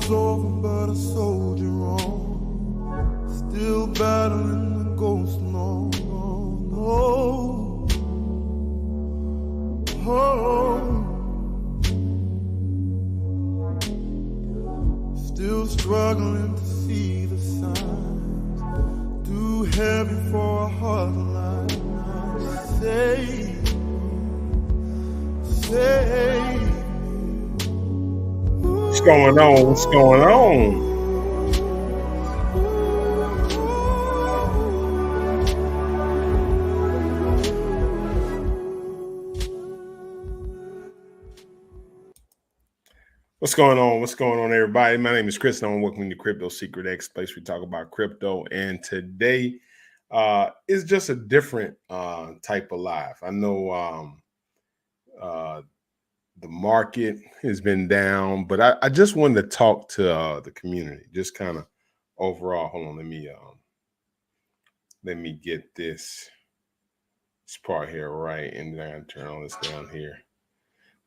was over, but I sold you wrong. Still battling the ghost, no, no, no. Oh. Still struggling to see the signs. Too heavy for a heart like mine. Save. What's going on? What's going on? What's going on? What's going on, everybody? My name is Chris, and I'm welcome to Crypto Secret X, place we talk about crypto. And today is just a different type of live. I know the market has been down, but I just wanted to talk to the community, just kind of overall. Hold on, let me get this part here right, and then I turn all this down here.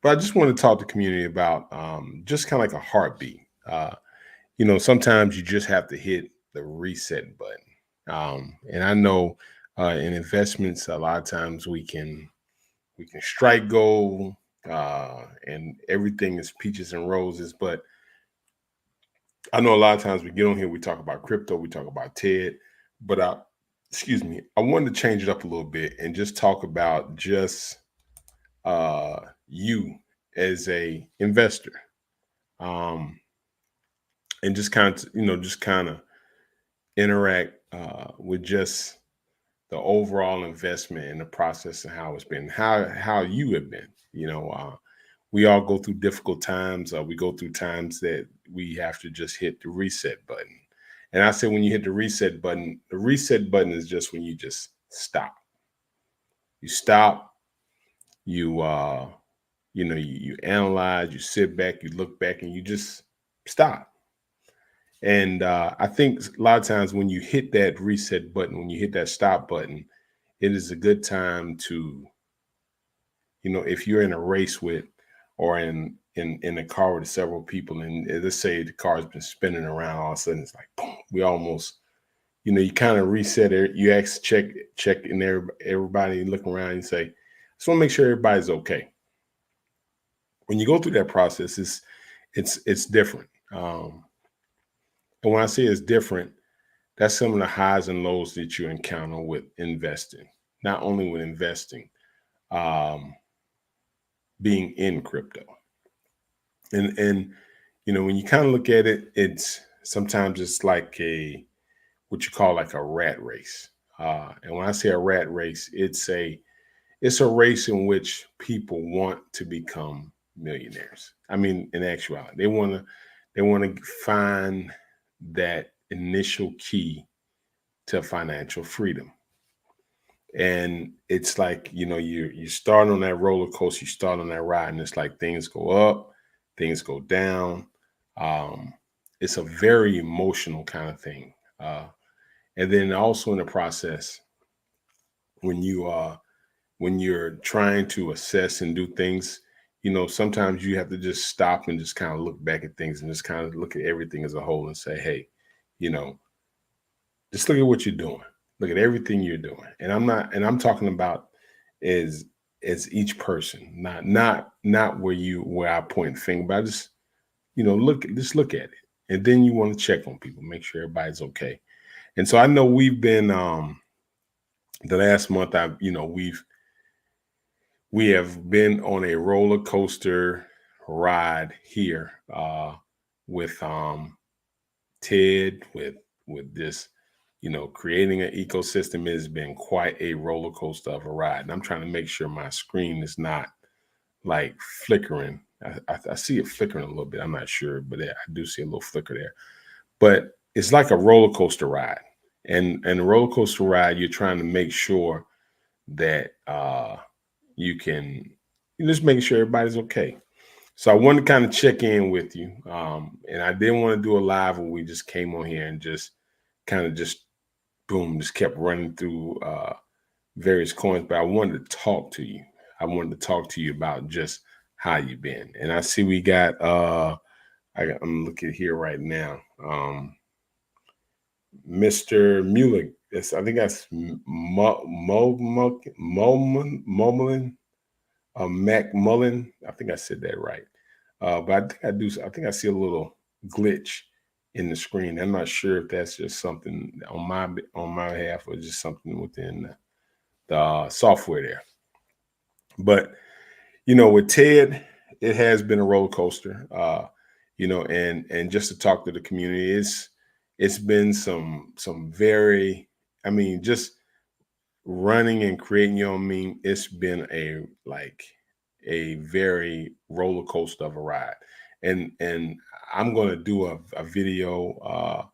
But I just want to talk to the community about just kind of like a heartbeat. Sometimes you just have to hit the reset button. And I know in investments, a lot of times we can strike gold and everything is peaches and roses. But I know a lot of times we get on here, we talk about crypto, we talk about TED, but I wanted to change it up a little bit and just talk about just you as a investor, and just kind of interact with just the overall investment and the process and how it's been, how you have been. We all go through difficult times. We go through times that we have to just hit the reset button. And I say when you hit the reset button is just when you just stop. You stop. You analyze, you sit back, you look back, and you just stop. And I think a lot of times when you hit that reset button, when you hit that stop button, it is a good time to, if you're in a race with, or in a car with several people, and let's say the car's been spinning around, all of a sudden it's like, boom, we almost, you kind of reset it. You check in everybody, look around and say, I just want to make sure everybody's okay. When you go through that process, it's different. And when I say it's different, that's some of the highs and lows that you encounter with investing. Not only with investing, being in crypto. And when you kind of look at it, sometimes it's like what you call like a rat race. And when I say a rat race, it's a race in which people want to become millionaires. I mean, in actuality, they want to find that initial key to financial freedom. And it's like, you start on that roller coaster, you start on that ride, and it's like things go up, things go down. It's a very emotional kind of thing. And then also in the process, when you're trying to assess and do things, sometimes you have to just stop and just kind of look back at things and just kind of look at everything as a whole and say, hey, just look at what you're doing. Look at everything you're doing. And I'm talking about as each person, not where I point the finger, but I just, look at it. And then you want to check on people, make sure everybody's okay. And so I know we've been, the last month, we have been on a roller coaster ride here with TED, with this, creating an ecosystem. Has been quite a roller coaster of a ride. And I'm trying to make sure my screen is not like flickering. I see it flickering a little bit. I'm not sure, but I do see a little flicker there. But it's like a roller coaster ride. And a roller coaster ride, you're trying to make sure that you can, just making sure everybody's okay. So I wanted to kind of check in with you. And I didn't want to do a live where we just came on here and just kind of just boom, just kept running through various coins. But I wanted to talk to you. I wanted to talk to you about just how you've been. And I see we got I'm looking here right now. Mr. Mueller. I think that's Mullen, Mac Mullen. I think I said that right. But I think I do. I think I see a little glitch in the screen. I'm not sure if that's just something on my behalf or just something within the software there. But with Ted, it has been a roller coaster. And just to talk to the community, it's been some very, I mean, just running and creating your own meme. It's been a very roller coaster of a ride, and I'm going to do a video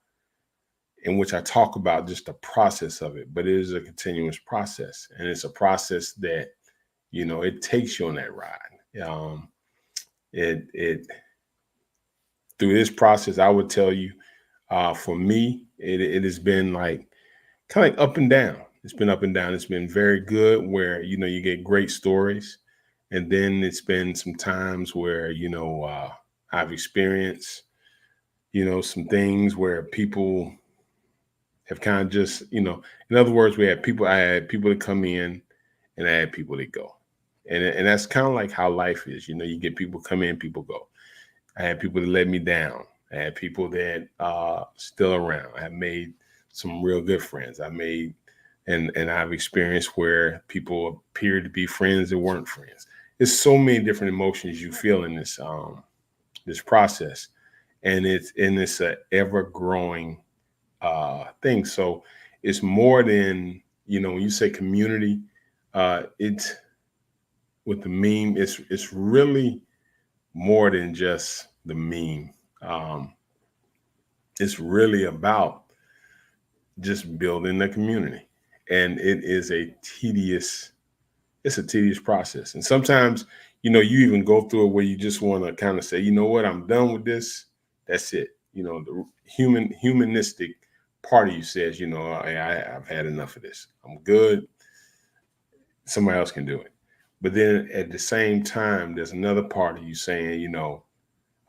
in which I talk about just the process of it. But it is a continuous process, and it's a process that it takes you on that ride. It through this process, I would tell you, for me, it has been kind of like up and down. It's been up and down. It's been very good where you get great stories, and then it's been some times where I've experienced some things where people have kind of just in other words, I had people that come in, and I had people that go, and that's kind of like how life is. You get people come in, people go. I had people that let me down. I had people that still around. I have made some real good friends. And I've experienced where people appeared to be friends that weren't friends. There's so many different emotions you feel in this process, and it's a ever growing thing. So it's more than when you say community. It's with the meme. It's really more than just the meme. It's really about just building the community. And it is a tedious process. And sometimes, you even go through it where you just want to kind of say, you know what, I'm done with this. That's it. The humanistic part of you says, I've had enough of this. I'm good. Somebody else can do it. But then at the same time, there's another part of you saying,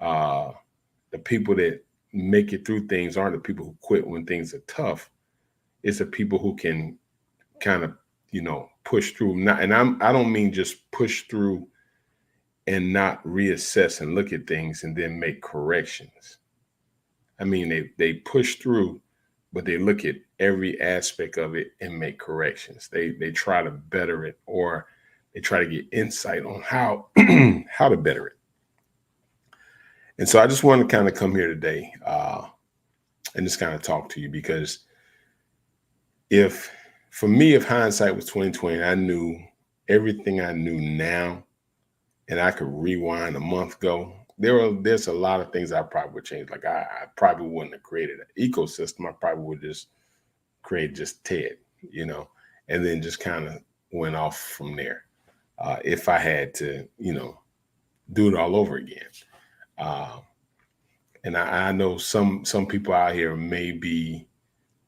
the people that make it through things aren't the people who quit when things are tough. It's the people who can kind of, push through. I don't mean just push through and not reassess and look at things and then make corrections. I mean, they push through, but they look at every aspect of it and make corrections. They try to better it, or they try to get insight on how how to better it. And so I just want to kind of come here today and just kind of talk to you, because if hindsight was 2020, I knew everything I knew now, and I could rewind a month ago, there's a lot of things I probably would change. Like I probably wouldn't have created an ecosystem. I probably would just create just TED, and then just kind of went off from there. If I had to, do it all over again. And I know some people out here may be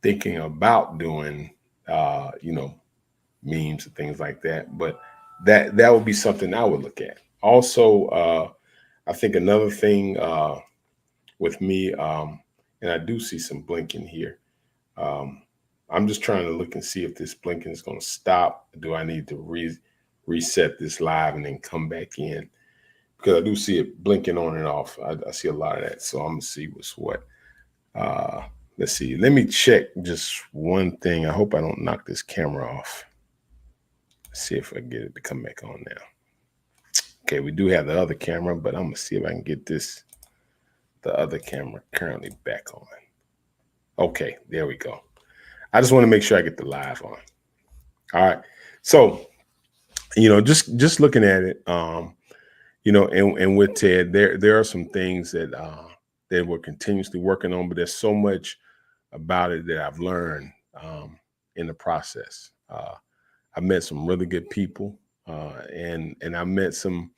thinking about doing, memes and things like that, but that would be something I would look at. Also, I think another thing with me, and I do see some blinking here. I'm just trying to look and see if this blinking is going to stop. Do I need to reset this live and then come back in? Because I do see it blinking on and off. I see a lot of that. So I'm going to see what's what. Let's see. Let me check just one thing. I hope I don't knock this camera off. Let's see if I get it to come back on now. Okay, we do have the other camera, but I'm going to see if I can get the other camera currently back on. Okay, there we go. I just want to make sure I get the live on. All right. So, just looking at it, and with Ted, there are some things that we're continuously working on, but there's so much about it that I've learned in the process. I met some really good people, and I met some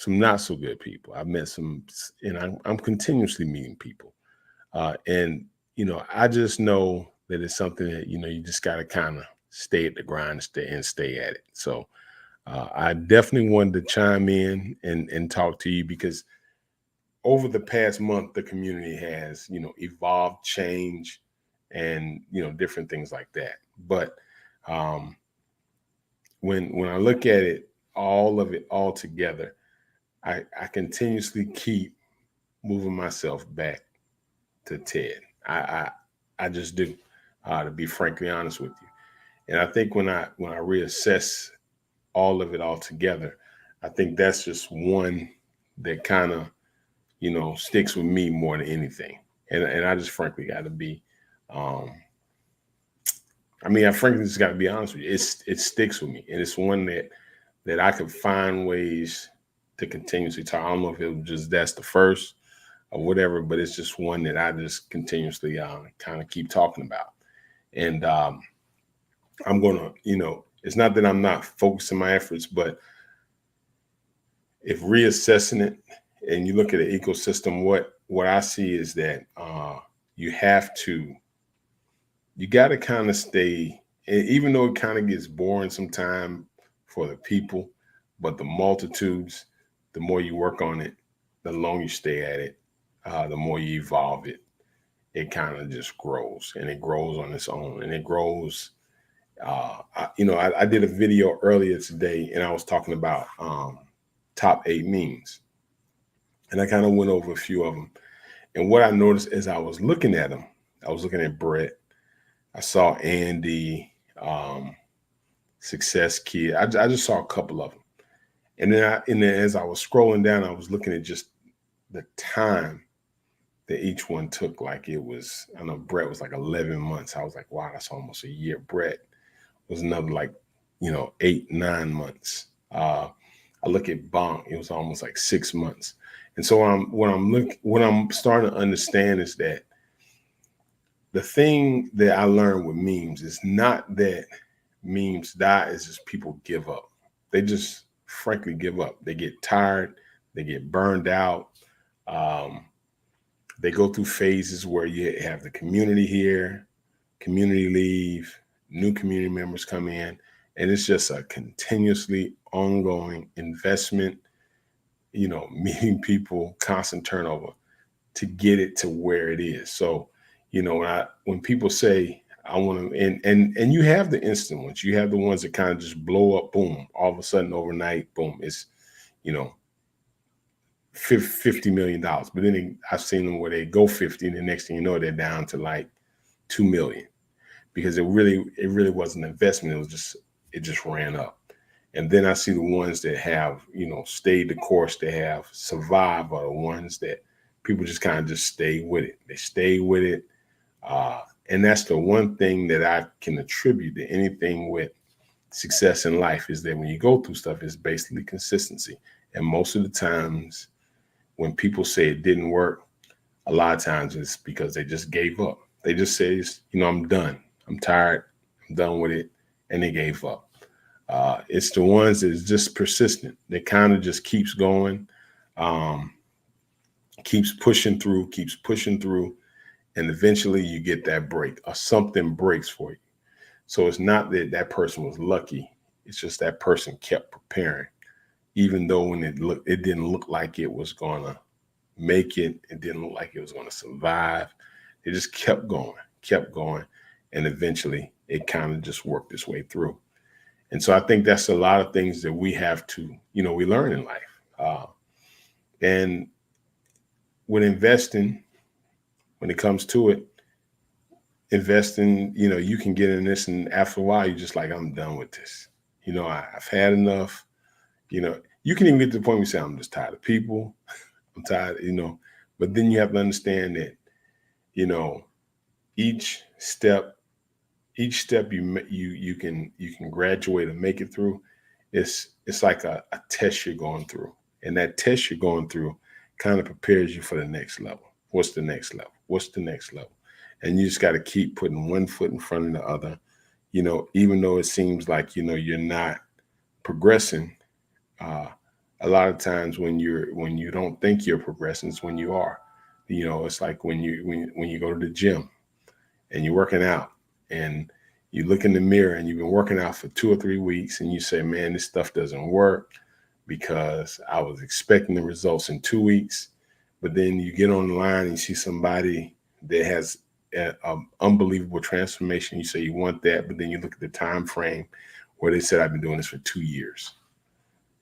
not so good people. I met some, and I'm continuously meeting people, and I just know that it's something that you just got to kind of stay at the grind, stay at it. So I definitely wanted to chime in and talk to you, because over the past month, the community has, evolved, changed, and, different things like that. But um, when I look at it, all of it all together, I continuously keep moving myself back to TED. I just do, to be frankly honest with you. And I think when I reassess all of it all together, I think that's just one that kind of, sticks with me more than anything. And I just frankly got to be, um, I frankly just got to be honest with you. It sticks with me, and it's one that I could find ways to continuously talk. I don't know if it was just that's the first or whatever, but it's just one that I just continuously kind of keep talking about. And I'm gonna, it's not that I'm not focusing my efforts, but if reassessing it and you look at the ecosystem, what I see is that you got to kind of stay, even though it kind of gets boring sometime for the people, but the multitudes, the more you work on it, the longer you stay at it, the more you evolve it, it kind of just grows, and it grows on its own, and it grows. I did a video earlier today, and I was talking about top 8 memes, and I kind of went over a few of them. And what I noticed as I was looking at them, I was looking at Brett, I saw Andy, Success Kid. I just saw a couple of them, and then as I was scrolling down, I was looking at just the time that each one took. Like it was, I know Brett was like 11 months. I was like, wow, that's almost a year. Brett was another like, 8, 9 months. I look at Bonk, it was almost like 6 months. And so what I'm starting to understand is that the thing that I learned with memes is not that memes die, it's just people give up. They just frankly give up. They get tired, they get burned out. They go through phases where you have the community here, community leave, new community members come in, and it's just a continuously ongoing investment, meeting people, constant turnover to get it to where it is. So, when people say I want to, and you have the instant ones, you have the ones that kind of just blow up, boom, all of a sudden overnight, boom, it's, $50 million. But then I've seen them where they go 50, and the next thing you know, they're down to like 2 million, because it really wasn't an investment. It just ran up. And then I see the ones that have, stayed the course, they have survived, are the ones that people just kind of just stay with it. They stay with it. And that's the one thing that I can attribute to anything with success in life, is that when you go through stuff, it's basically consistency. And most of the times when people say it didn't work, a lot of times it's because they just gave up. They just say, I'm done. I'm tired. I'm done with it. And they gave up. It's the ones that is just persistent. That kind of just keeps going, keeps pushing through. And eventually you get that break, or something breaks for you. So it's not that person was lucky. It's just that person kept preparing, even though when it didn't look like it was going to make it. It didn't look like it was going to survive. It just kept going. And eventually it kind of just worked its way through. And so I think that's a lot of things that we have to, we learn in life. And when investing, when it comes to it, investing, you can get in this, and after a while, you're just like, I'm done with this. I've had enough. You can even get to the point where you say, I'm just tired of people. I'm tired, but then you have to understand that, each step you can graduate and make it through. It's like a test you're going through, and that test you're going through kind of prepares you for the next level. What's the next level? And you just got to keep putting one foot in front of the other, even though it seems like, you're not progressing. A lot of times when you don't think you're progressing, it's when you are. It's like when you go to the gym and you're working out, and you look in the mirror and you've been working out for 2 or 3 weeks, and you say, man, this stuff doesn't work, because I was expecting the results in 2 weeks, But then you get on the line and you see somebody that has an unbelievable transformation. You say you want that, but then you look at the time frame where they said, I've been doing this for 2 years.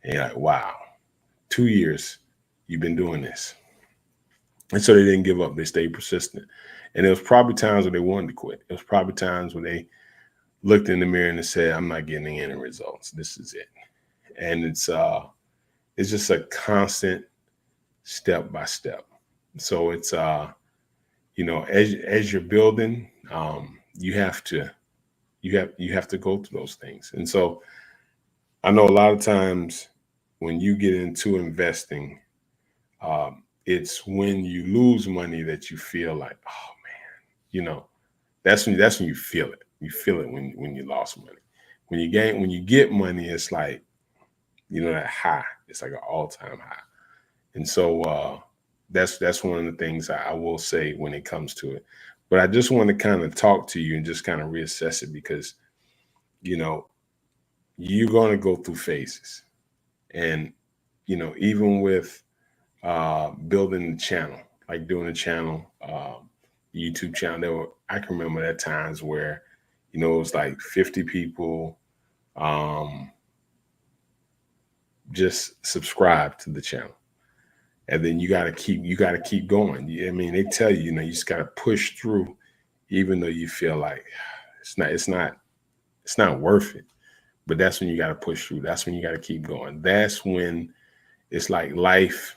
And you're like, wow, 2 years you've been doing this. And so they didn't give up. They stayed persistent. And there was probably times where they wanted to quit. It was probably times where they looked in the mirror and they said, I'm not getting any results. This is it. And it's just a constant step by step. So it's as you're building, you have to go through those things. And so I know a lot of times when you get into investing, it's when you lose money that you feel like, oh man, that's when you feel it. You feel it when you lost money. When you get money, it's like, that high. It's like an all-time high. And so that's one of the things I will say when it comes to it. But I just want to kind of talk to you and just kind of reassess it because, you're going to go through phases. And, even with building the channel, like doing a channel, YouTube channel, I can remember at times where, it was like 50 people just subscribe to the channel. And then you got to keep going. I mean, they tell you, you just got to push through, even though you feel like it's not worth it. But that's when you got to push through. That's when you got to keep going. That's when it's like life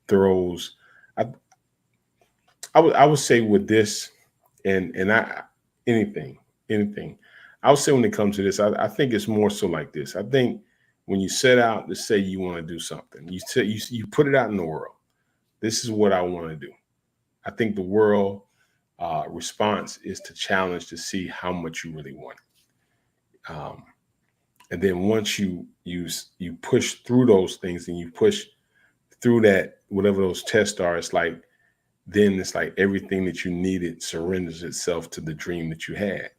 throws. I would say with this and anything. I would say when it comes to this, I think it's more so like this. I think when you set out to say you want to do something, you put it out in the world. This is what I want to do. I think the world response is to challenge to see how much you really want it. And then once you push through those things and you push through that, whatever those tests are, then it's like everything that you needed surrenders itself to the dream that you had.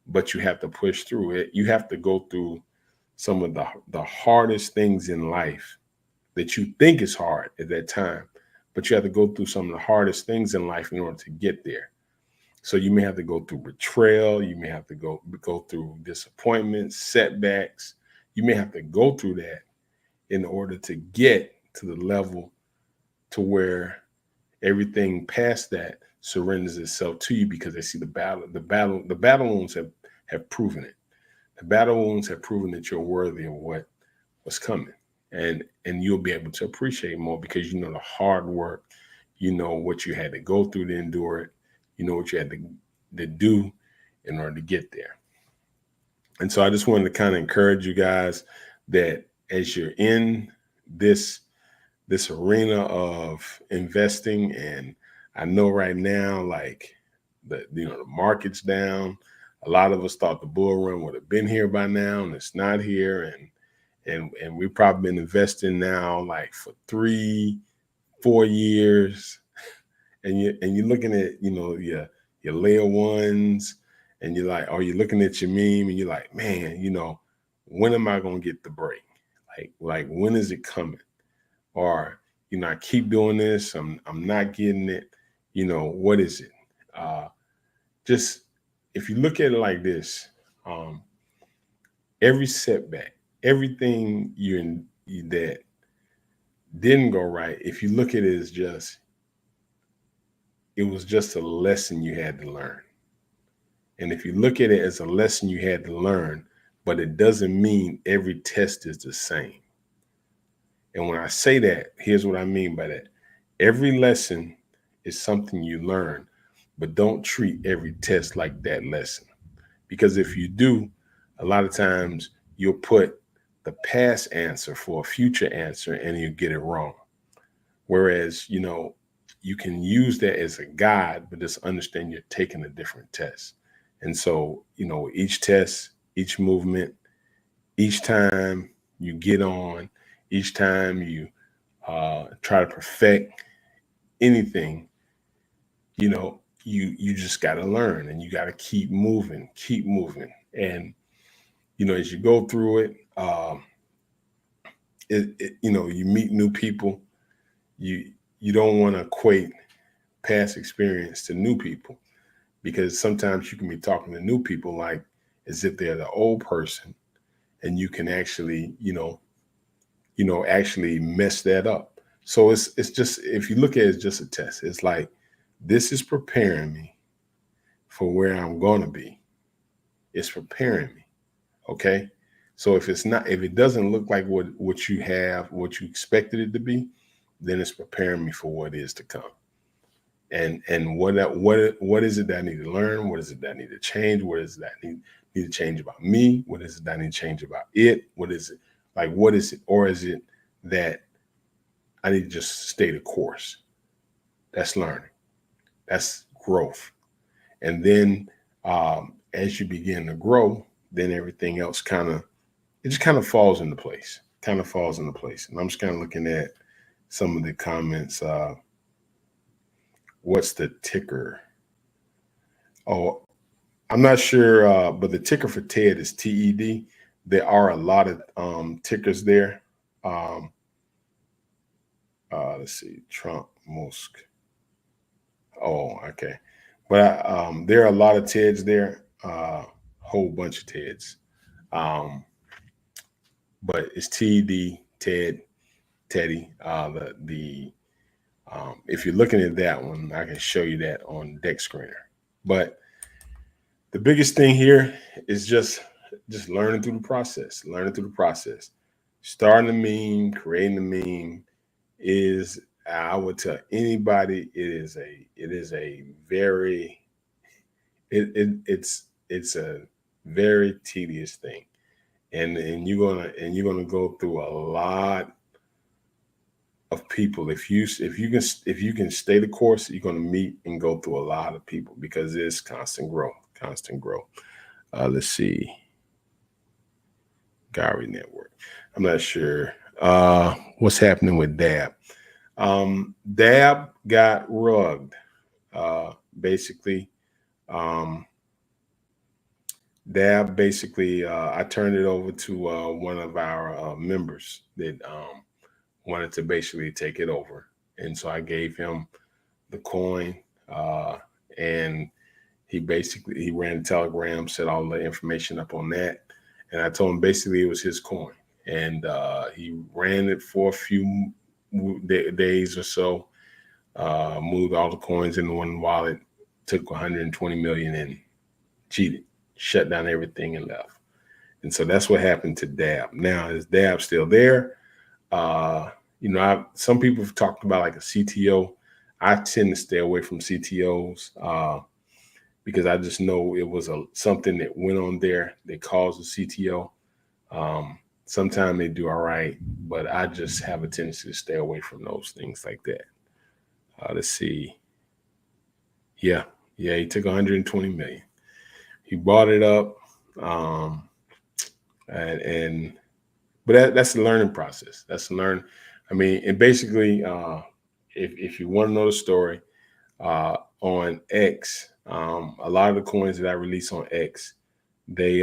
But you have to push through it. You have to go through some of the hardest things in life that you think is hard at that time, but you have to go through some of the hardest things in life in order to get there. So you may have to go through betrayal. You may have to go through disappointments, setbacks. You may have to go through that in order to get to the level to where everything past that surrenders itself to you because they see the battle wounds have proven it. The battle wounds have proven that you're worthy of what's coming. And you'll be able to appreciate more because you know the hard work, you know what you had to go through to endure it, you know what you had to do in order to get there. And so I just wanted to kind of encourage you guys that as you're in this arena of investing, and I know right now, like the market's down. A lot of us thought the bull run would have been here by now, and it's not here. And we've probably been investing now like for 3-4 years, and you're looking at your layer ones, and you're like, or you're looking at your meme, and you're like, man, when am I gonna get the break? Like when is it coming? Or I keep doing this, I'm not getting it. What is it? Just if you look at it like this, every setback, everything that didn't go right, if you look at it as it was just a lesson you had to learn. And if you look at it as a lesson you had to learn, but it doesn't mean every test is the same. And when I say that, here's what I mean by that. Every lesson is something you learn, but don't treat every test like that lesson. Because if you do, a lot of times you'll put the past answer for a future answer and you get it wrong. Whereas, you can use that as a guide, but just understand you're taking a different test. And so, each test, each movement, each time you get on, each time you try to perfect anything, you just got to learn, and you got to keep moving. And, as you go through it, you meet new people, you you don't want to equate past experience to new people, because sometimes you can be talking to new people like as if they're the old person, and you can actually, actually mess that up. So it's just, if you look at it as just a test, it's like, this is preparing me for where I'm going to be. It's preparing me. Okay. So if it doesn't look like what you have, what you expected it to be, then it's preparing me for what is to come. And what is it that I need to learn? What is it that I need to change? What is it that I need to change about me? What is it that I need to change about it? What is it? What is it? Or is it that I need to just stay the course? That's learning. That's growth. And then as you begin to grow, then everything else just falls into place. And I'm just kind of looking at some of the comments. What's the ticker? Oh, I'm not sure, but the ticker for TED is TED. There are a lot of tickers there. Let's see, Trump, Musk. Oh, okay. But there are a lot of TEDs there, whole bunch of TEDs. But it's TED, TED, Teddy. If you're looking at that one, I can show you that on Deck Screener. But the biggest thing here is just learning through the process. Starting the meme, creating the meme is, I would tell anybody, it's a very tedious thing. And you're gonna go through a lot of people. If you can stay the course, you're gonna meet and go through a lot of people, because it's constant growth. Let's see. Gary Network. I'm not sure what's happening with Dab. Dab got rugged. Basically, I turned it over to one of our members that wanted to basically take it over. And so I gave him the coin, and he ran a Telegram, set all the information up on that. And I told him basically it was his coin. And he ran it for a few days or so, moved all the coins into one wallet, took 120 million and cheated, shut down everything and left. And so that's what happened to Dab. Now, is Dab still there? Some people have talked about like a CTO. I tend to stay away from CTOs because I just know it was something that went on there that caused a CTO. Sometimes they do all right, but I just have a tendency to stay away from those things like that. Let's see. Yeah, he took 120 million. He bought it up, but that's the learning process. And basically, if you want to know the story, on X, a lot of the coins that I release on X, they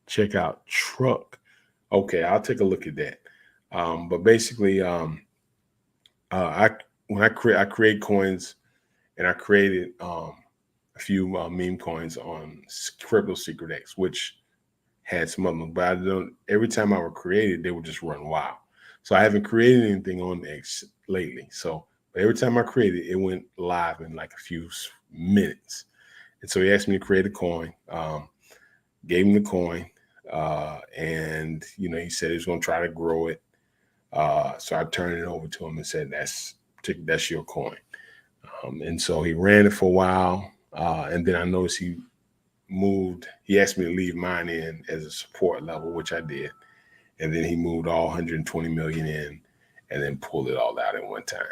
check out Truck. Okay, I'll take a look at that. But basically, I create coins, and I created a few meme coins on Crypto Secret X, which had some of them, but every time I would create it, they would just run wild. So I haven't created anything on X lately. So but every time I created it, it went live in like a few minutes. And so he asked me to create a coin, gave him the coin, and he said he was going to try to grow it. So I turned it over to him and said, that's your coin. And so he ran it for a while. And then I noticed he asked me to leave mine in as a support level, which I did. And then he moved all 120 million in and then pulled it all out at one time.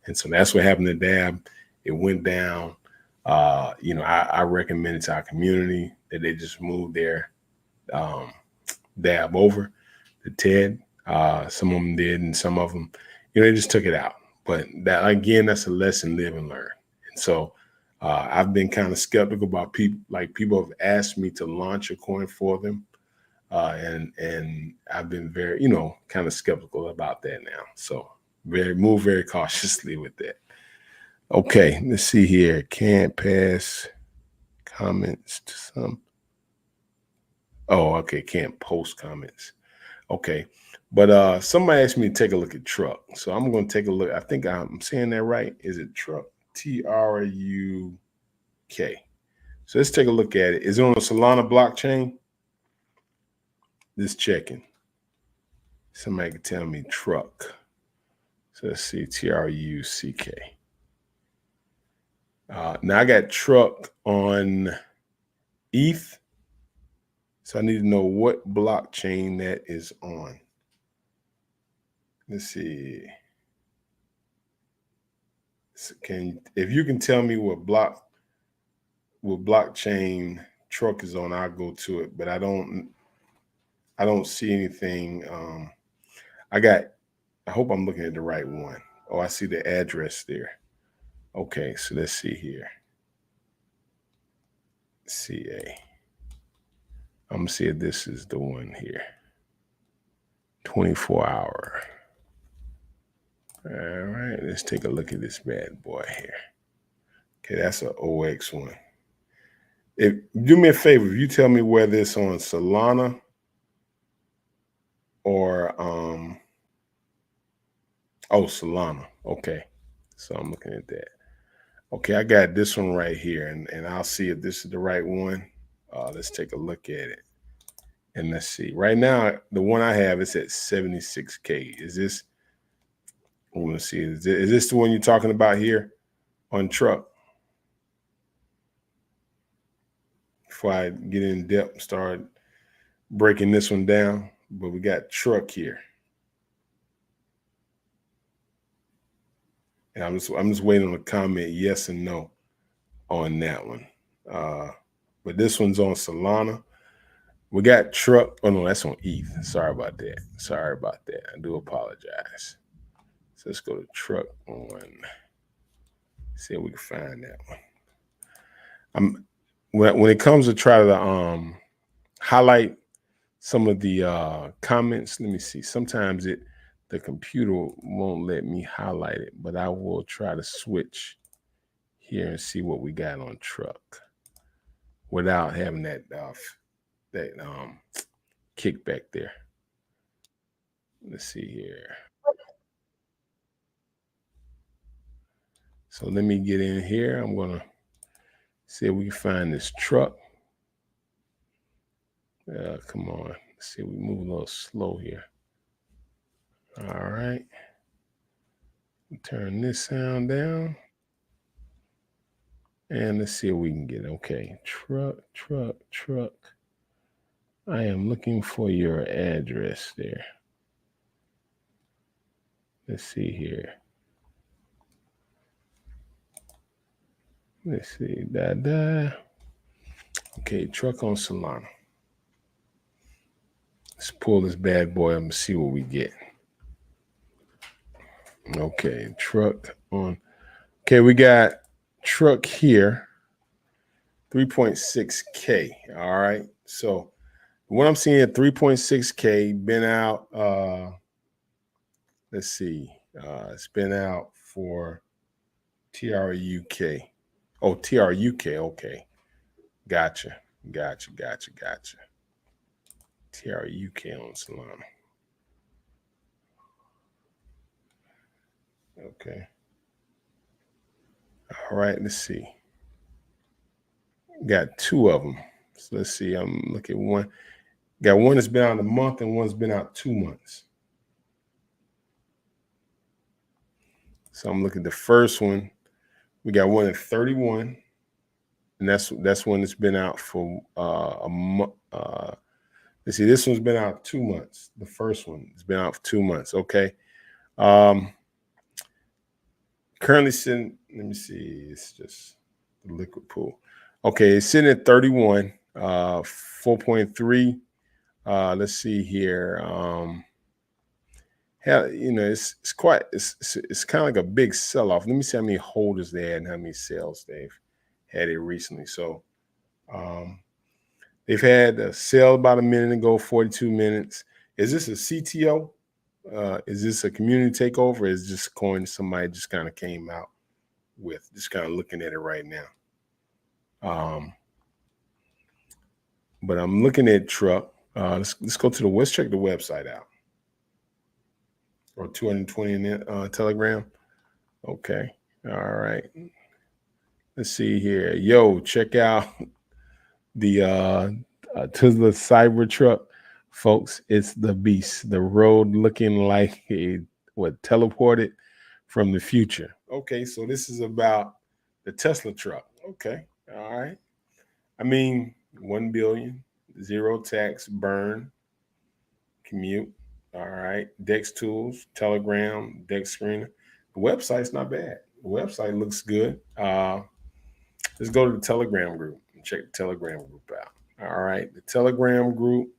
And so that's what happened to Dab. It went down. I recommend it to our community that they just move their Dab over to TED. Some of them did, and some of them, they just took it out. But that, again, that's a lesson live and learn. And so I've been kind of skeptical about people. Like, people have asked me to launch a coin for them. And I've been very, kind of skeptical about that now. So Move very cautiously with that. Okay, let's see here. Can't pass comments to some. Oh, okay, can't post comments. Okay. But somebody asked me to take a look at truck. So I'm going to take a look. I think I'm saying that right. Is it truck? TRUK. So let's take a look at it. Is it on the Solana blockchain? Just checking. Somebody can tell me truck. So let's see, TRUCK. Now I got truck on ETH. So I need to know what blockchain that is on. Let's see. If you can tell me what blockchain truck is on, I'll go to it. But I don't see anything. I hope I'm looking at the right one. Oh, I see the address there. Okay, so let's see here. CA. I'm gonna see if this is the one here. 24-hour. All right, let's take a look at this bad boy here. Okay, that's an OX one. Do me a favor, if you tell me whether it's on Solana or Solana. Okay, so I'm looking at that. Okay, I got this one right here, and I'll see if this is the right one. Let's take a look at it. And let's see. Right now, the one I have is at 76K. Is this? I want to see. Is this the one you're talking about here on truck? Before I get in depth and start breaking this one down, but we got truck here. And I'm just waiting on a comment, yes and no, on that one. But this one's on Solana. We got truck. Oh no, that's on ETH. Sorry about that. I do apologize. So let's go to truck on. See if we can find that one. When it comes to try to highlight some of the comments, let me see. Sometimes the computer won't let me highlight it, but I will try to switch here and see what we got on truck without having that kickback there. Let's see here. So let me get in here. I'm gonna see if we can find this truck. Come on. Let's see, we move a little slow here. All right. Turn this sound down. And let's see if we can get, okay. Truck. I am looking for your address there. Let's see here. Let's see. Okay, truck on Solana. Let's pull this bad boy up and see what we get. Okay, truck on. Okay, we got truck here, 3.6K. All right. So what I'm seeing at 3.6K, been out. Let's see. It's been out for TRUK. Oh, TRUK. Okay. Gotcha. TRUK on Solana. Okay. All right, let's see. Got two of them. So let's see. I'm looking at one. Got one that's been out a month and one's been out 2 months. So I'm looking at the first one. We got one at 31. And that's one that's been out for a month. Let's see, this one's been out 2 months. The first one has been out for 2 months. Okay. Currently sitting, let me see, it's just the liquid pool. Okay, it's sitting at 31, 4.3. Let's see here. It's kind of like a big sell-off. Let me see how many holders they had and how many sales they've had it recently. So they've had a sale about a minute ago, 42 minutes. Is this a CTO Is this a community takeover? Or is this coin somebody just kind of came out with? Just kind of looking at it right now. But I'm looking at truck. Let's go to let's check the website out. Or 220 in Telegram. Okay. All right. Let's see here. Yo, check out the Tesla Cybertruck, folks. It's the beast. The road looking like a teleported from the future. Okay, so this is about the Tesla truck. Okay. All right. I mean, 1 billion, zero tax, burn, commute. All right. Dex tools, Telegram, Dex screener. The website's not bad. The website looks good. Let's go to the Telegram group and check the Telegram group out. All right. The Telegram group.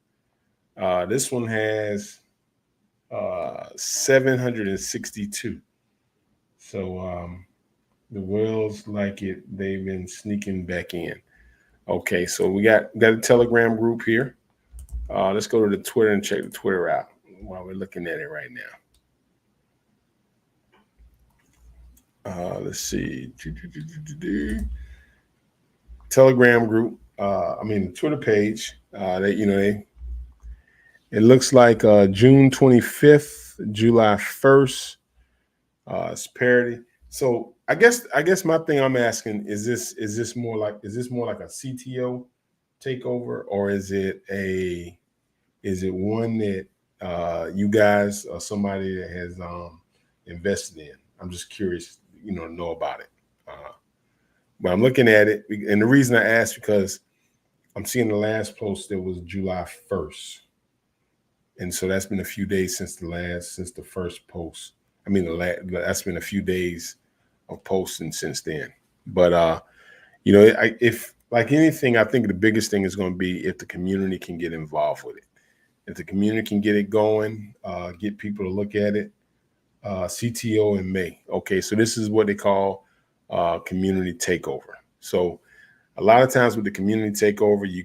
This one has 762. So the whales like it. They've been sneaking back in. Okay, so we got a Telegram group here. Let's go to the Twitter and check the Twitter out while we're looking at it right now. Let's see. Telegram group. The Twitter page. It looks like June 25th, July 1st. It's parity. So I guess my thing I'm asking is this more like a CTO takeover, or is it one that you guys or somebody that has invested in? I'm just curious, to know about it. But I'm looking at it, and the reason I asked because I'm seeing the last post that was July 1st, and so that's been a few days since the first post. That's been a few days of posting since then. But if like anything, I think the biggest thing is going to be if the community can get involved with it. If the community can get it going, get people to look at it. CTO in May. Okay, so this is what they call community takeover. So a lot of times with the community takeover, you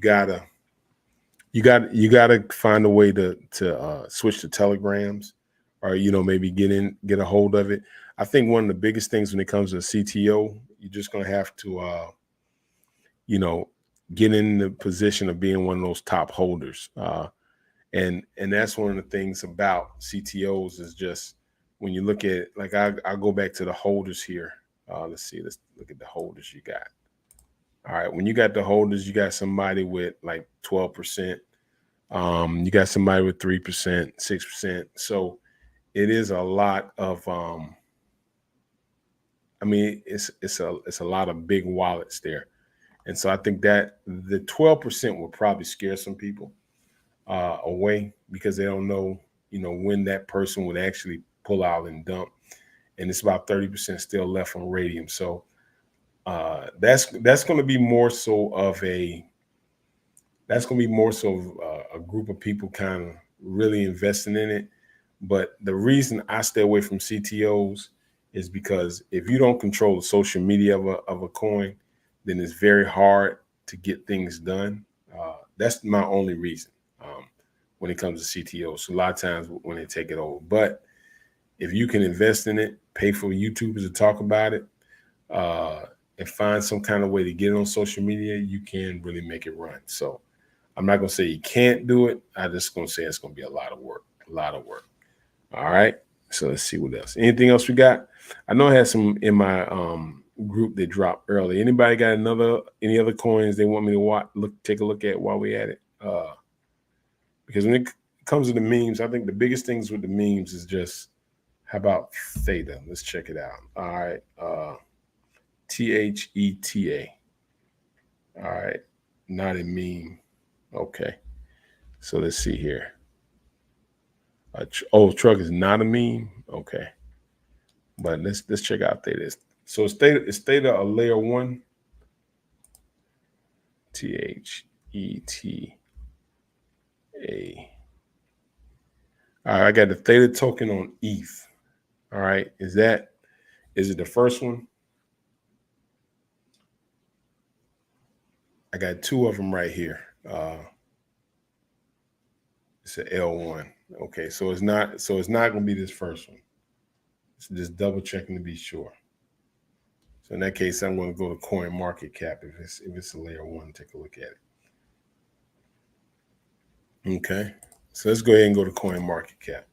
gotta find a way to switch to Telegrams, or maybe get a hold of it. I think one of the biggest things when it comes to CTO, you're just gonna have to get in the position of being one of those top holders. And that's one of the things about CTOs is just when you look at, like, I'll go back to the holders here. Let's look at the holders you got. All right, when you got the holders, you got somebody with like 12%. You got somebody with 3%, 6%. So it is a lot of it's a lot of big wallets there. And so I think that the 12% will probably scare some people away because they don't know, when that person would actually pull out and dump. And it's about 30% still left on Radium. So that's going to be more so of a group of people kind of really investing in it. But the reason I stay away from CTOs is because if you don't control the social media of a coin, then it's very hard to get things done. That's my only reason when it comes to CTOs. So a lot of times when they take it over. But if you can invest in it, pay for YouTubers to talk about it, and find some kind of way to get it on social media, you can really make it run. So I'm not going to say you can't do it. I'm just going to say it's going to be a lot of work. All right. So let's see what else. Anything else we got? I know I had some in my group that dropped early. Anybody got any other coins they want me to take a look at while we at it? Because when it comes to the memes, I think the biggest things with the memes is just, how about Theta? Let's check it out. All right. THETA. All right. Not a meme. Okay. So let's see here. Truck is not a meme. Okay. But let's check out Theta. So it's Theta a layer 1? THETA. All right, I got the Theta token on ETH. All right. Is it the first one? I got two of them right here. It's an L1. Okay, so it's not going to be this first one. So just double checking to be sure. So in that case, I'm going to go to Coin Market Cap if it's a layer one. Take a look at it. Okay, so let's go ahead and go to Coin Market Cap,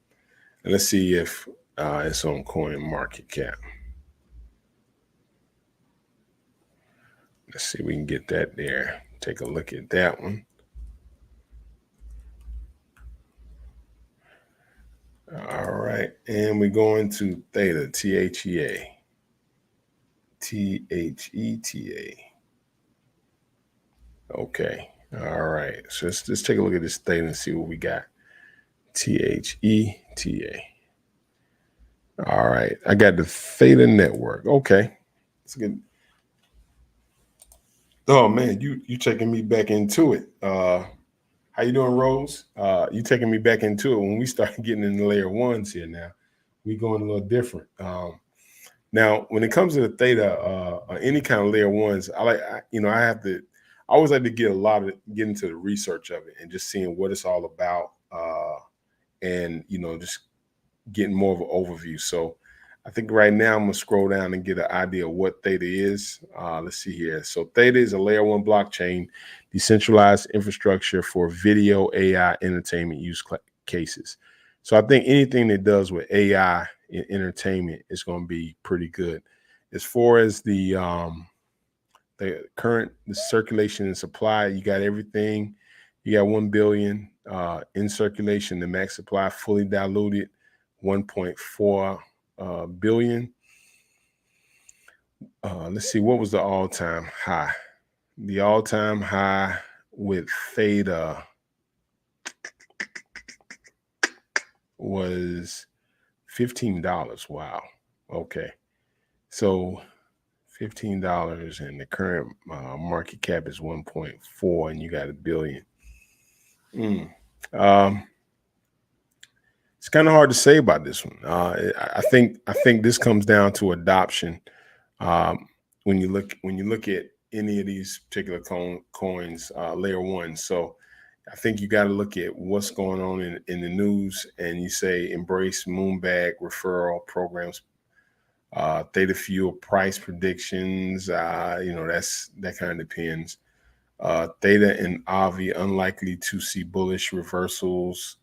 and let's see if it's on Coin Market Cap. Let's see if we can get that there. Take a look at that one. All right, and we're going to Theta, THEA. THETA. Okay. All right. So let's take a look at this Theta and see what we got. THETA. All right. I got the Theta network. Okay. That's good. Oh man, you taking me back into it. How you doing, Rose? You taking me back into it when we start getting in the layer ones here now. We going a little different. Now, when it comes to the Theta, any kind of layer ones, I always like to get into the research of it and just seeing what it's all about, and just getting more of an overview. So, I think right now I'm gonna scroll down and get an idea of what Theta is. Let's see here. So, Theta is a layer one blockchain, decentralized infrastructure for video, AI, entertainment use cases. So, I think anything that does with AI in entertainment is going to be pretty good. As far as the current the circulation and supply, you got everything. You got 1 billion in circulation. The max supply fully diluted 1.4 billion. Let's see, what was the all-time high? The all-time high with Theta was $15. Wow. Okay. So $15 and the current market cap is 1.4 and you got $1 billion. It's kind of hard to say about this one. I think this comes down to adoption. When you look at any of these particular coins, layer one. So I think you got to look at what's going on in the news, and you say embrace Moonbag referral programs, Theta Fuel price predictions. That kind of depends. Theta and Avi unlikely to see bullish reversals.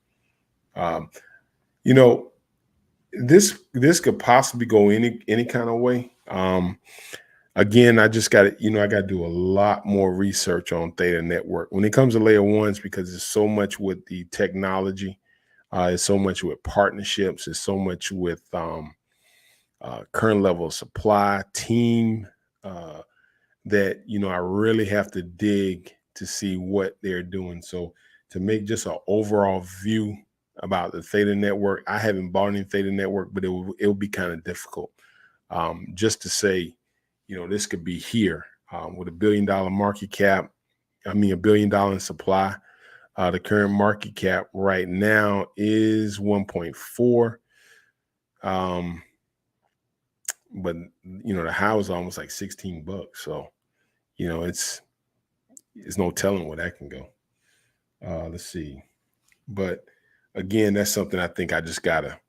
This could possibly go any kind of way. Again, I just got to, I got to do a lot more research on Theta Network when it comes to layer ones, because there's so much with the technology, there's so much with partnerships, there's so much with current level of supply team, that I really have to dig to see what they're doing. So to make just an overall view about the Theta Network, I haven't bought any Theta Network, but it will be kind of difficult just to say, this could be here with $1 billion market cap. I mean, $1 billion in supply. The current market cap right now is 1.4. But the high was almost like $16. So, it's no telling where that can go. Let's see. But again, that's something I think I gotta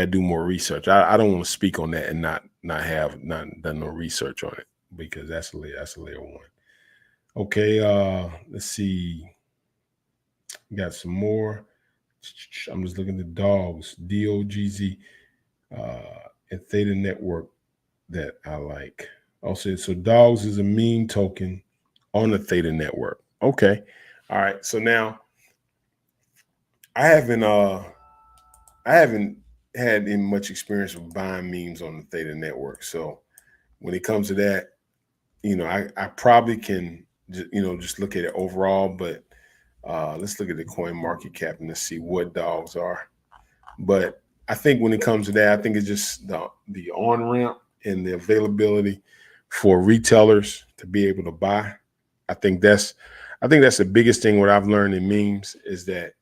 do more research. I don't want to speak on that and not done no research on it, because that's a layer one. Okay, let's see. We got some more. I'm just looking at dogs, DOGZ, and Theta Network that I like. Also, so dogs is a meme token on the Theta Network. Okay, all right. So now I haven't had any much experience with buying memes on the Theta Network. So when it comes to that, I probably can just look at it overall, but let's look at the coin market cap and let's see what dogs are. But I think when it comes to that, I think it's just the on-ramp and the availability for retailers to be able to buy. I think that's the biggest thing. What I've learned in memes is that,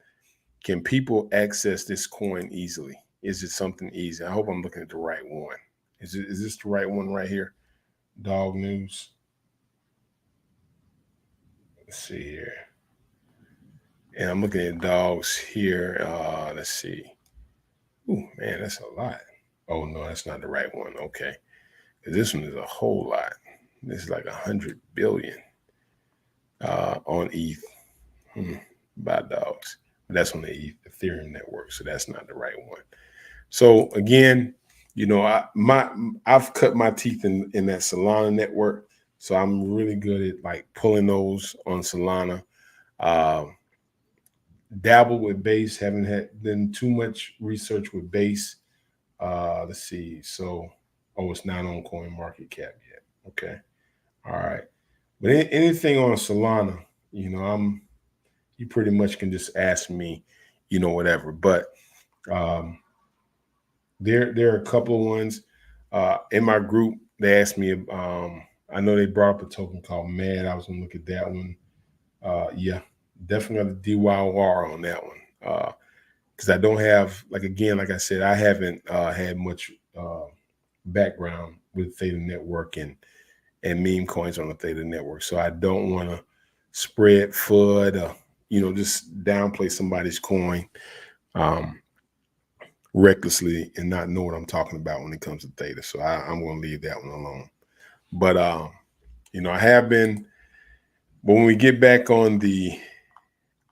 can people access this coin easily? Is it something easy? I hope I'm looking at the right one. Is this the right one right here? Dog News. Let's see here. And I'm looking at dogs here. Let's see. Ooh, man, that's a lot. Oh no, that's not the right one. Okay, this one is a whole lot. This is like 100 billion on ETH by dogs. But that's on the Ethereum network, so that's not the right one. So again, I've cut my teeth in that Solana network, so I'm really good at like pulling those on Solana. Uh, dabble with Base, haven't had done too much research with Base. Let's see. So, it's not on Coin Market Cap yet. Okay, all right. But anything on Solana, you pretty much can just ask me, whatever. But um, there are a couple of ones in my group. They asked me. I know they brought up a token called MAD. I was gonna look at that one. Yeah, definitely got the DYOR on that one. Because I don't have, like I said, I haven't had much background with Theta Network and meme coins on the Theta Network, so I don't want to spread FUD or just downplay somebody's coin recklessly and not know what I'm talking about when it comes to Theta. So I'm going to leave that one alone. But I have been. But when we get back on the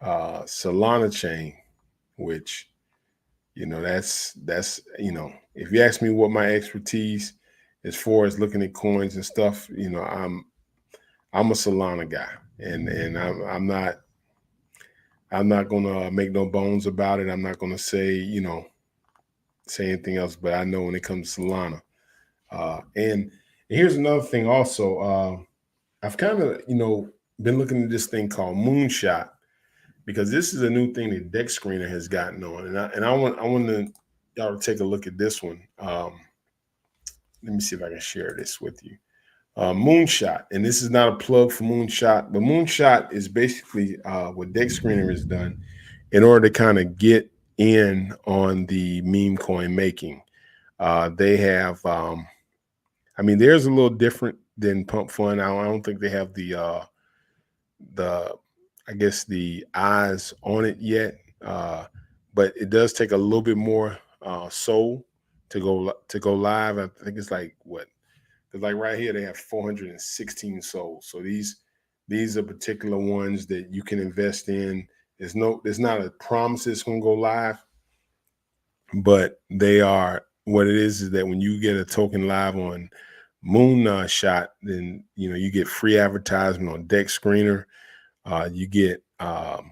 Solana chain, which that's if you ask me what my expertise as far as looking at coins and stuff, I'm a Solana guy, and I'm not gonna make no bones about it. I'm not gonna say anything else, but I know when it comes to Solana. And here's another thing also. I've kind of been looking at this thing called Moonshot, because this is a new thing that Deck Screener has gotten on, and I want y'all to take a look at this one. Let me see if I can share this with you. Moonshot, and this is not a plug for Moonshot, but Moonshot is basically what Deck Screener has done in order to kind of get in on the meme coin making. They have, theirs a little different than Pump Fund. I don't think they have the I guess the eyes on it yet, but it does take a little bit more soul to go live. I think it's like what. Because like right here, they have 416 souls. So these are particular ones that you can invest in. There's not a promise it's going to go live, but they are. What it is that when you get a token live on Moonshot, then you get free advertisement on Deck Screener. You get all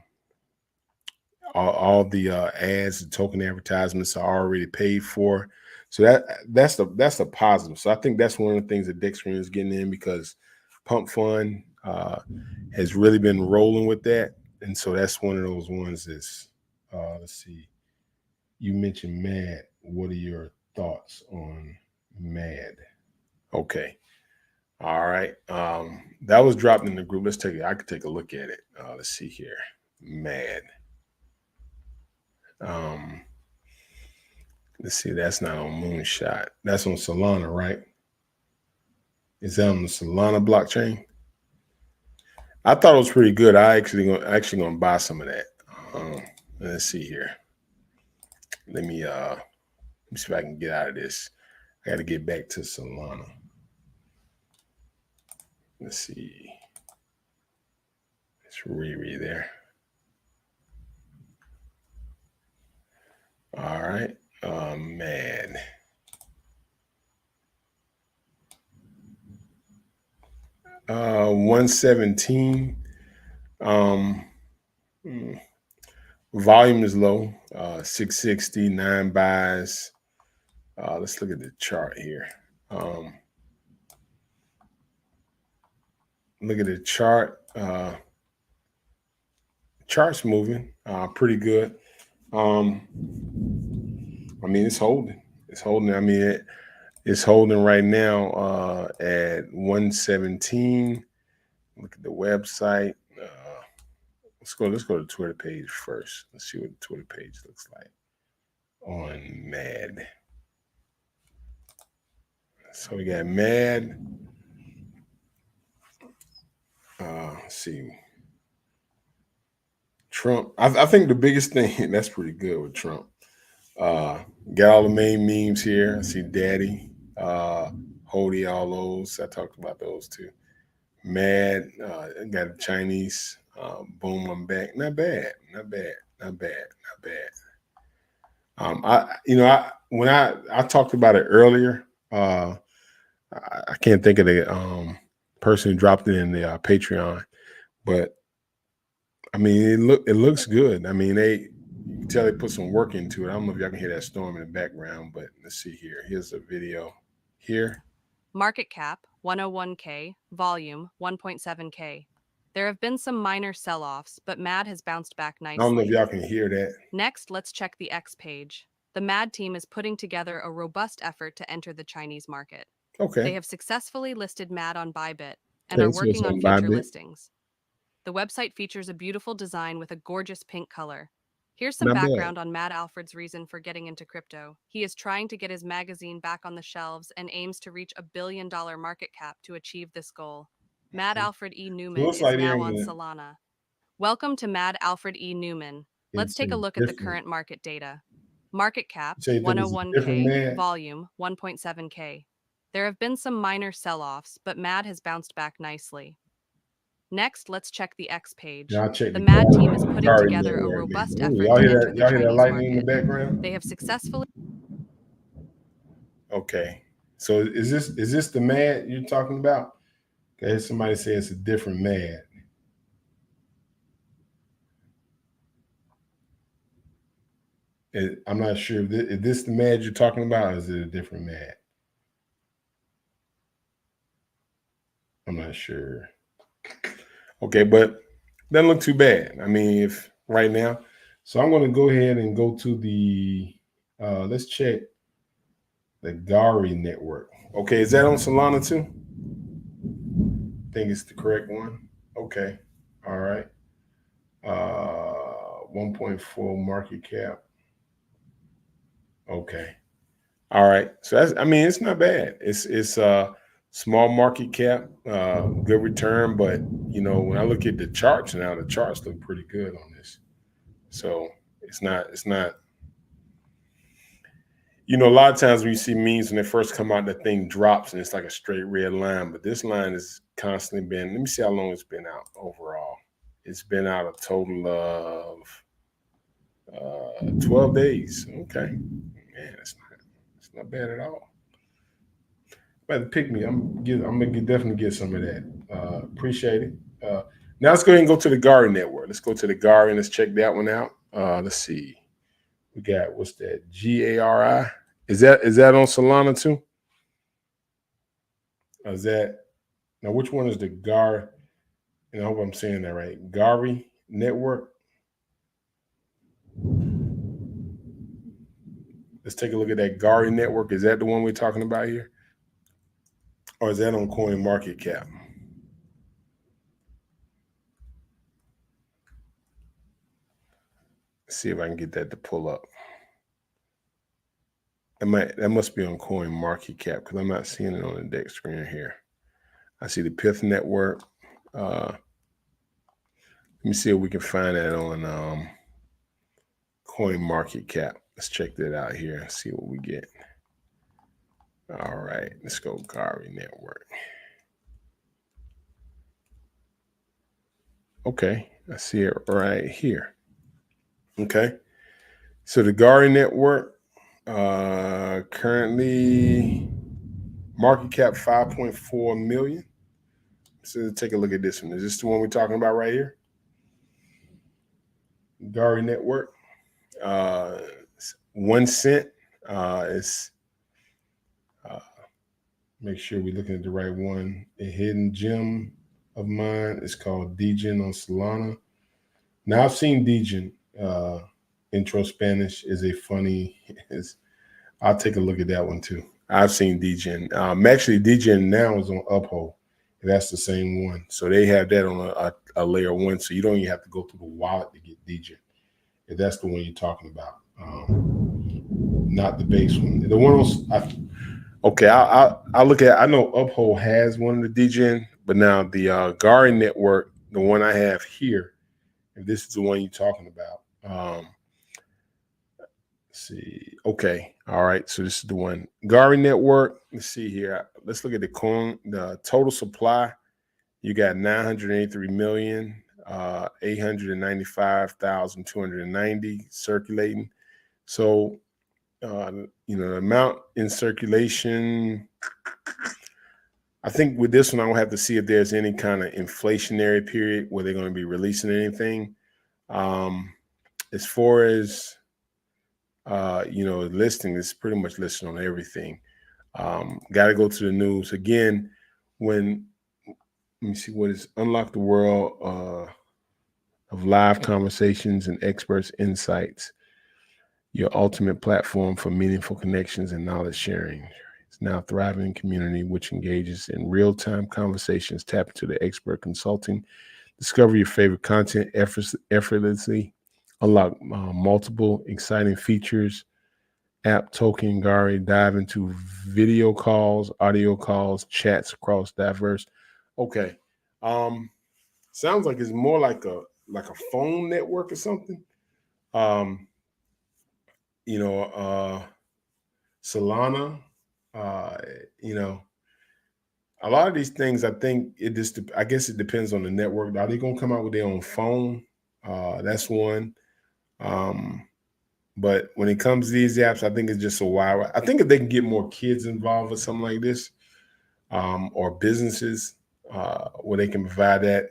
the ads and token advertisements are already paid for. So that's the positive. So I think that's one of the things that Deck Screener is getting in, because Pump Fund has really been rolling with that. And so that's one of those ones that's, let's see, you mentioned MAD. What are your thoughts on MAD? Okay. All right. That was dropped in the group. I could take a look at it. Let's see here. MAD. Let's see, that's not on Moonshot. That's on Solana, right? Is that on the Solana blockchain? I thought it was pretty good. I actually gonna buy some of that. Let's see here. Let me see if I can get out of this. I got to get back to Solana. Let's see. It's Riri there. All right. Man. Uh, 117. Volume is low. 660, 9 buys. Let's look at the chart here. Look at the chart. Chart's moving pretty good. It's holding. It's holding. It's holding right now at 117. Look at the website. Let's go to the Twitter page first. Let's see what the Twitter page looks like on MAD. So we got MAD. Let's see. Trump. I think the biggest thing that's pretty good with Trump. Got all the main memes here. I see Daddy, Hody, all those. I talked about those too. Mad, got a Chinese. Boom, I'm back. Not bad. Not bad. Not bad. Not bad. When I talked about it earlier, I can't think of the person who dropped it in the Patreon, but I mean, it looks good. I mean, you can tell they put some work into it. I don't know if y'all can hear that storm in the background, but let's see here. Here's a video here. Market cap 101K, volume 1.7K. There have been some minor sell-offs, but MAD has bounced back nicely. I don't know if y'all can hear that. Next, let's check the X page. The MAD team is putting together a robust effort to enter the Chinese market. Okay. They have successfully listed MAD on Bybit and are working on future listings. The website features a beautiful design with a gorgeous pink color. Here's some background on Mad Alfred's reason for getting into crypto. He is trying to get his magazine back on the shelves and aims to reach $1 billion market cap to achieve this goal. Mad Alfred E. Newman is now on Solana. Welcome to Mad Alfred E. Newman. Let's take a look at the current market data. Market cap 101K, volume 1.7K. There have been some minor sell-offs, but MAD has bounced back nicely. Next, let's check the X page. The MAD team is putting together a robust effort to enter the Chinese market. In the background? They have successfully. Okay, so is this the MAD you're talking about? Okay, somebody says it's a different MAD. I'm not sure if this the MAD you're talking about, or is it a different MAD? I'm not sure. Okay, but doesn't look too bad. I mean, if right now, so I'm going to go ahead and go to the, let's check the Gari network. Okay, is that on Solana too? I think it's the correct one. Okay, all right. 1.4 market cap. Okay, all right. So that's, I mean, it's not bad. It's small market cap, good return, but when I look at the charts now, the charts look pretty good on this. So it's not. A lot of times when you see memes when they first come out, the thing drops and it's like a straight red line. But this line has constantly been. Let me see how long it's been out overall. It's been out a total of 12 days. Okay, man, it's not bad at all. Better pick me. I'm gonna definitely get some of that. Appreciate it. Now let's go ahead and go to the Gari network. Let's go to the Gari and let's check that one out. Let's see. We got, what's that? GARI. Is that on Solana too? Or is that, now which one is the Gari? And I hope I'm saying that right. Gari network. Let's take a look at that Gari network. Is that the one we're talking about here? Or is that on CoinMarketCap? Let's see if I can get that to pull up. That must be on CoinMarketCap because I'm not seeing it on the deck screen here. I see the Pith network. Let me see if we can find that on CoinMarketCap. Let's check that out here and see what we get. All right, let's go Gari network. Okay, I see it right here. Okay, so the Gari network currently market cap 5.4 million. So take a look at this one. Is this the one we're talking about right here? Gari network. 1 cent. Make sure we're looking at the right one. A hidden gem of mine is called Degen on Solana. Now I've seen Degen. Intro Spanish is a funny. I'll take a look at that one too. I've seen Degen. Actually, Degen now is on Uphold. That's the same one. So they have that on a layer 1. So you don't even have to go through the wallet to get Degen. If that's the one you're talking about, not the base one. The one on. Okay, I'll look at. I know Uphold has one of the Degen, but now the Gari network, the one I have here, if this is the one you're talking about. Let's see. Okay. All right. So this is the one. Gari Network. Let's see here. Let's look at the total supply. You got 983 million, 895,290 circulating. So, the amount in circulation, I think with this one, I will have to see if there's any kind of inflationary period where they're going to be releasing anything. As far as, listing is pretty much listed on everything. Got to go to the news again. Let me see what is Unlock the World of Live Conversations and Experts Insights, your ultimate platform for meaningful connections and knowledge sharing. It's now a thriving community which engages in real-time conversations. Tap into the expert consulting. Discover your favorite content effortlessly. Unlock multiple exciting features. App Token Gari, dive into video calls, audio calls, chats across diverse. Okay. Sounds like it's more like a phone network or something. Solana, a lot of these things, I think I guess it depends on the network. Are they going to come out with their own phone? That's one. But when it comes to these apps, I think it's just a while. I think if they can get more kids involved with something like this, or businesses, where they can provide that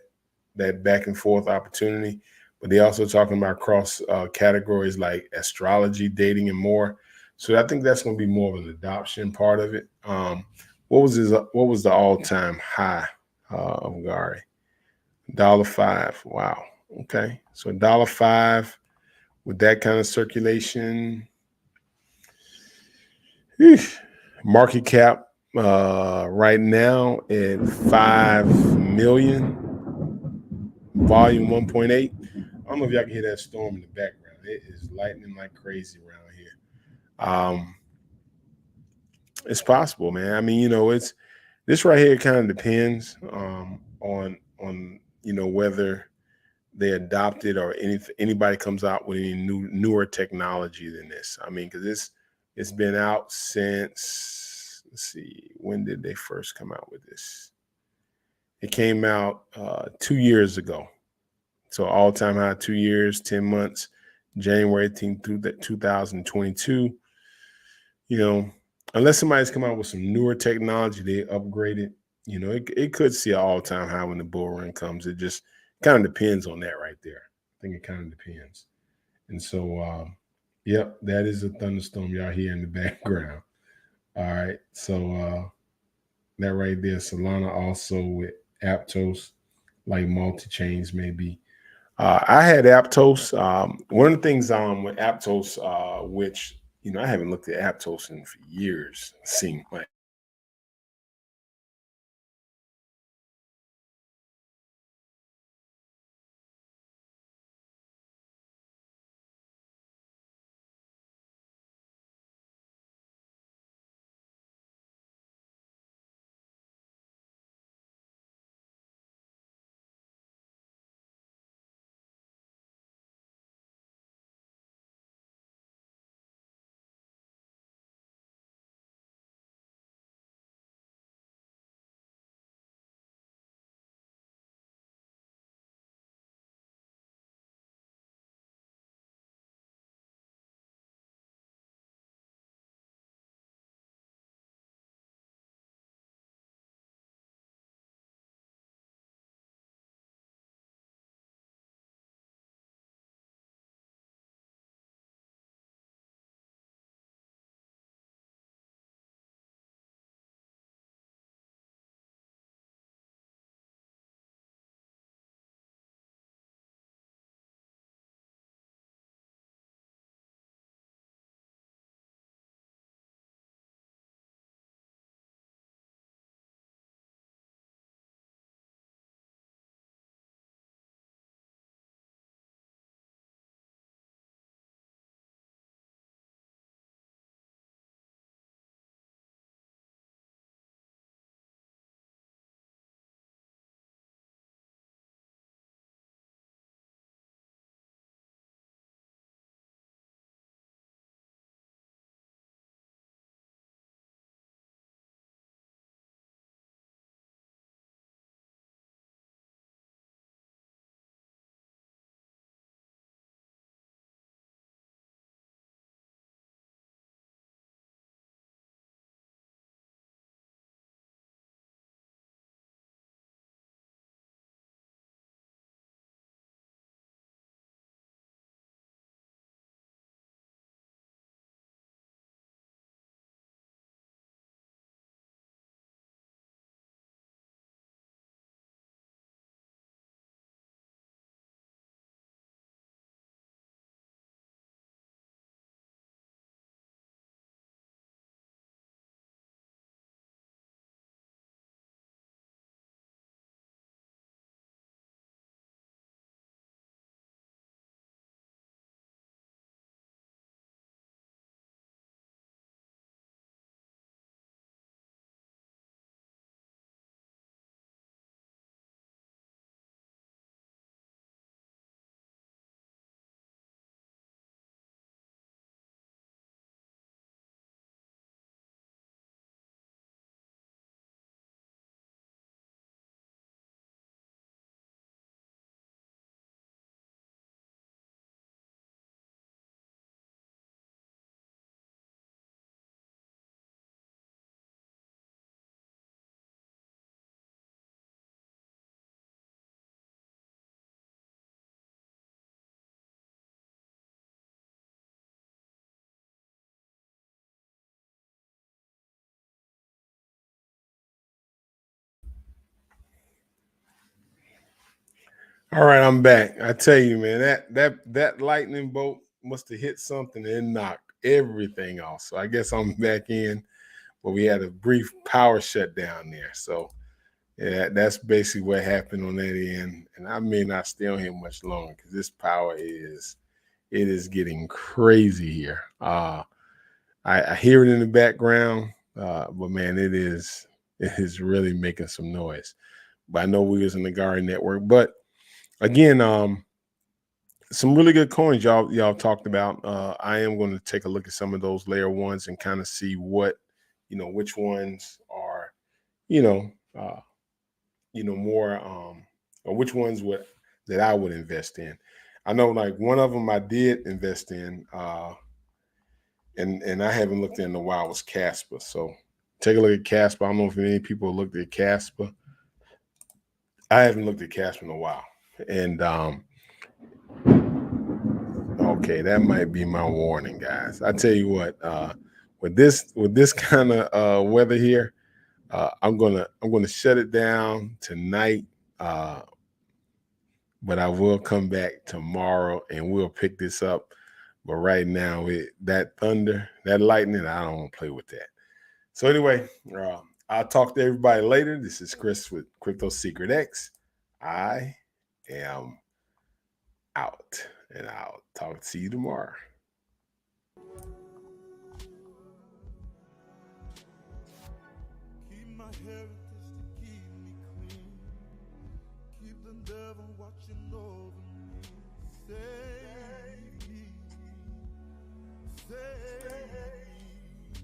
back and forth opportunity. But they're also talking about cross categories like astrology, dating, and more. So I think that's going to be more of an adoption part of it. What was the all-time high of Gari? $5. Wow. Okay. So $5 with that kind of circulation. Market cap right now at 5 million. Volume 1.8. I don't know if y'all can hear that storm in the background. It is lightning like crazy around here. It's possible, man. I mean, it's this right here kind of depends on whether they adopt it or anybody comes out with any newer technology than this. I mean, because it's been out since, let's see, when did they first come out with this? It came out 2 years ago. So all-time high, 2 years, 10 months, January 18th through 2022. Unless somebody's come out with some newer technology, they upgrade it. It could see an all-time high when the bull run comes. It just kind of depends on that right there. I think it kind of depends. And so, yep, that is a thunderstorm y'all hear in the background. All right. So that right there, Solana also with Aptos, like multi-chains maybe. I had Aptos. One of the things with Aptos, which, I haven't looked at Aptos in for years, seemed like. All right, I'm back. I tell you, man, that lightning bolt must have hit something and knocked everything off. So I guess I'm back in, but we had a brief power shutdown there. So yeah, that's basically what happened on that end. And I may not stay on here much longer because this power is getting crazy here. I hear it in the background, but man, it is really making some noise. But I know we was in the Gari network. But again, some really good coins y'all talked about. I am going to take a look at some of those layer ones and kind of see what, which ones are, more or which ones that I would invest in. I know like one of them I did invest in, and I haven't looked in a while, was Casper. So take a look at Casper. I don't know if any people looked at Casper. I haven't looked at Casper in a while. And okay, that might be my warning, guys. I tell you what, with this kind of weather here, I'm gonna shut it down tonight. But I will come back tomorrow and we'll pick this up. But right now, that thunder, that lightning, I don't want to play with that. So anyway, I'll talk to everybody later. This is Chris with Crypto Secret X. I am out, and I'll talk to you tomorrow. Keep my heritage to keep me clean. Keep the devil watching over me. Save me. Save me.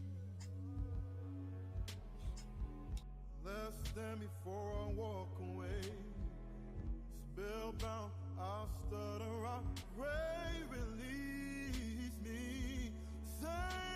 Less than before I walk away. Spellbound, I'll stutter, I pray, release me. Save